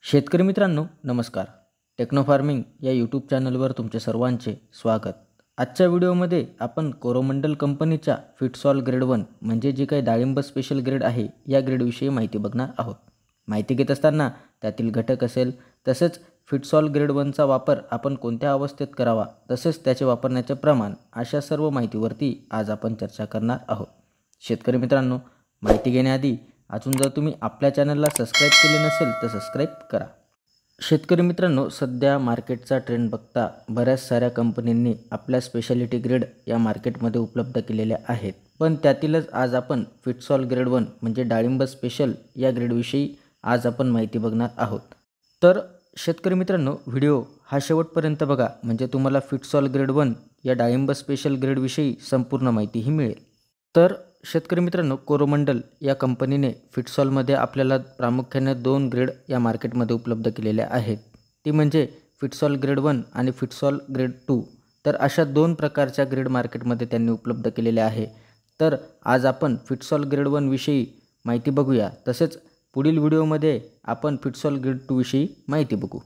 शेतकरी मित्रांनो नमस्कार. टेक्नो फार्मिंग या यूट्यूब चॅनलवर तुमचे सर्वांचे स्वागत. आजच्या व्हिडिओमध्ये आपण कोरोमंडल कंपनीच्या फिटसॉल ग्रेड 1 म्हणजे जी काही डाळिंब स्पेशल ग्रेड आहे या ग्रेडविषयी माहिती बघणार आहोत. माहिती घेत असताना त्यातील घटक असेल तसेच फिटसॉल ग्रेड 1चा वापर आपण कोणत्या अवस्थेत करावा तसेच त्याचे वापरण्याचे प्रमाण अशा सर्व माहितीवरती आज आपण चर्चा करणार आहोत. शेतकरी मित्रांनो, माहिती घेण्याआधी अजून जर तुम्ही आपल्या चॅनलला सबस्क्राईब केले नसेल तर सबस्क्राईब करा. शेतकरी मित्रांनो, सध्या मार्केटचा ट्रेंड बघता बऱ्याच साऱ्या कंपन्यांनी आपल्या स्पेशालिटी ग्रेड या मार्केटमध्ये उपलब्ध केलेल्या आहेत. पण त्यातीलच आज आपण फिटसॉल ग्रेड 1 म्हणजे डाळिंब स्पेशल या ग्रेडविषयी आज आपण माहिती बघणार आहोत. तर शेतकरी मित्रांनो, व्हिडिओ हा शेवटपर्यंत बघा म्हणजे तुम्हाला फिटसॉल ग्रेड 1 या डाळिंब स्पेशल ग्रेडविषयी संपूर्ण माहितीही मिळेल. तर शेतकरी मित्रांनो, कोरोमंडल या कंपनीने फिटसॉलमध्ये आपल्याला प्रामुख्याने 2 ग्रेड या मार्केटमध्ये उपलब्ध केलेल्या आहेत. ती म्हणजे फिटसॉल ग्रेड 1 आणि फिटसॉल ग्रेड 2. तर अशा 2 प्रकारच्या ग्रेड मार्केटमध्ये त्यांनी उपलब्ध केलेल्या आहे. तर आज आपण फिटसॉल ग्रेड 1 विषयी माहिती बघूया. तसेच पुढील व्हिडिओमध्ये आपण फिटसॉल ग्रेड 2 विषयी माहिती बघू.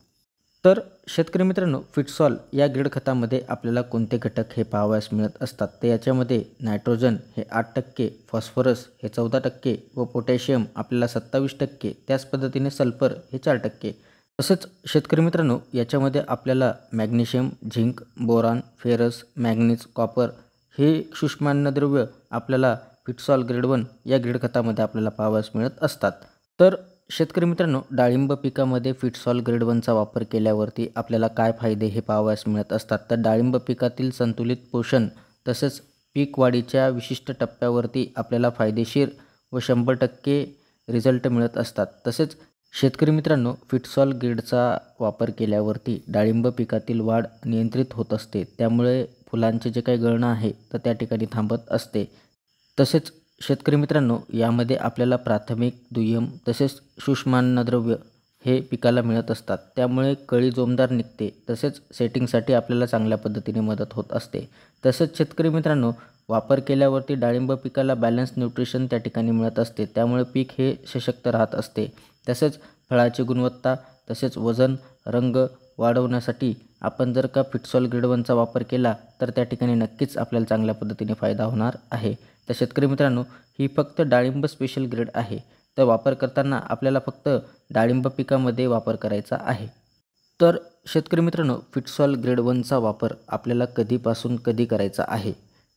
तर शेतकरी मित्रांनो, फिटसॉल या ग्रेड खतामध्ये आपल्याला कोणते घटक हे पाहावयास मिळत असतात. तर याच्यामध्ये नायट्रोजन हे 8%, फॉस्फरस हे 14% व पोटॅशियम आपल्याला 27%, त्याच पद्धतीने सल्फर हे 4%. तसेच शेतकरी मित्रांनो, याच्यामध्ये आपल्याला magnesium, zinc, boron, ferrous, manganese, copper हे सूक्ष्म अन्नद्रव्य आपल्याला फिटसॉल ग्रेड 1 या ग्रेड खतामध्ये आपल्याला पाहावयास मिळत असतात. तर शेतकरी मित्रांनो, डाळिंब पिकामध्ये फिटसॉल ग्रेड 1चा वापर केल्यावरती आपल्याला काय फायदे हे पाहावयास मिळत असतात. तर डाळिंब पिकातील संतुलित पोषण तसेच पीक वाढीच्या विशिष्ट टप्प्यावरती आपल्याला फायदेशीर व 100% रिझल्ट मिळत असतात. तसेच शेतकरी मित्रांनो, फिटसॉल ग्रेडचा वापर केल्यावरती डाळिंब पिकातील वाढ नियंत्रित होत असते. त्यामुळे फुलांचे जे काही गळणं आहे तर त्या ठिकाणी थांबत असते. तसेच शेतकरी मित्रांनो, यामध्ये आपल्याला प्राथमिक, दुय्यम तसेच सूक्ष्म अन्नद्रव्य हे पिकाला मिळत असतात. त्यामुळे कळी जोमदार निघते. तसेच सेटिंगसाठी आपल्याला चांगल्या पद्धतीने मदत होत असते. तसेच शेतकरी मित्रांनो, वापर केल्यावरती डाळिंब पिकाला बॅलन्स न्यूट्रिशन त्या ठिकाणी मिळत असते. त्यामुळे पीक हे सशक्त राहत असते. तसेच फळाची गुणवत्ता तसेच वजन, रंग वाढवण्यासाठी आपण जर का फिटसॉल ग्रेड 1चा वापर केला तर त्या ठिकाणी नक्कीच आपल्याला चांगल्या पद्धतीने फायदा होणार आहे. तर शेतकरी मित्रांनो, ही फक्त डाळिंब स्पेशल ग्रेड आहे. तर वापर करताना आपल्याला फक्त डाळिंब पिकामध्ये वापर करायचा आहे. तर शेतकरी मित्रांनो, फिटसॉल ग्रेड 1चा वापर आपल्याला कधीपासून कधी करायचा आहे.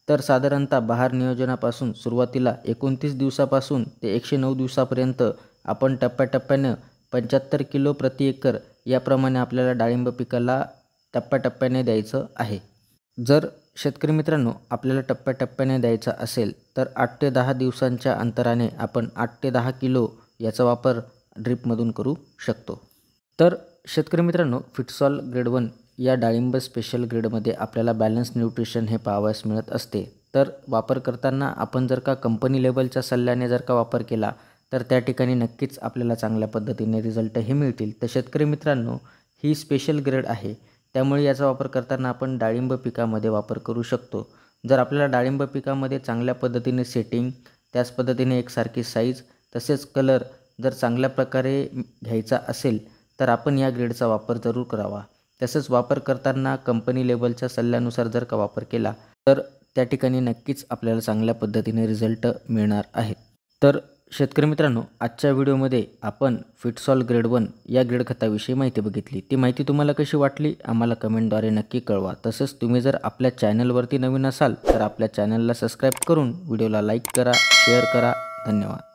तर साधारणतः बहार नियोजनापासून सुरुवातीला 29 दिवसापासून ते 109 दिवसापर्यंत आपण टप्प्याटप्प्यानं 75 किलो प्रति एकर याप्रमाणे आपल्याला डाळिंब पिकाला टप्प्याटप्प्याने द्यायचं आहे. जर शेतकरी मित्रांनो आपल्याला टप्प्याटप्प्याने द्यायचा असेल तर 8 ते 10 दिवसांच्या अंतराने आपण 8 ते 10 किलो याचा वापर ड्रिपमधून करू शकतो. तर शेतकरी मित्रांनो, फिटसॉल ग्रेड 1 या डाळिंब स्पेशल ग्रेडमध्ये आपल्याला बॅलन्स न्यूट्रिशन हे पाहावयास मिळत असते. तर वापर करताना आपण जर का कंपनी लेवलच्या सल्ल्याने जर का वापर केला तर त्या ठिकाणी नक्कीच आपल्याला चांगल्या पद्धतीने रिझल्ट हे मिळतील. तर शेतकरी मित्रांनो, ही स्पेशल ग्रेड आहे. त्यामुळे याचा वापर करताना आपण डाळिंब पिकामध्ये वापर करू शकतो. जर आपल्याला डाळिंब पिकामध्ये चांगल्या पद्धतीने सेटिंग, त्याच पद्धतीने एकसारखी साईज तसेच कलर जर चांगल्या प्रकारे घ्यायचा असेल तर आपण या ग्रेडचा वापर जरूर करावा. तसेच वापर करताना कंपनी लेवलच्या सल्ल्यानुसार जर का वापर केला तर त्या ठिकाणी नक्कीच आपल्याला चांगल्या पद्धतीने रिझल्ट मिळणार आहे. तर शेतकरी मित्रांनो, आजच्या व्हिडिओमध्ये आपण फिटसॉल ग्रेड 1 या ग्रेड खताविषयी माहिती बघितली. ती माहिती तुम्हाला कशी वाटली आम्हाला कमेंटद्वारे नक्की कळवा. तसेच तुम्ही जर आपल्या चॅनलवरती नवीन असाल तर आपल्या चॅनलला सबस्क्राईब करून व्हिडिओला लाईक करा, शेअर करा. धन्यवाद.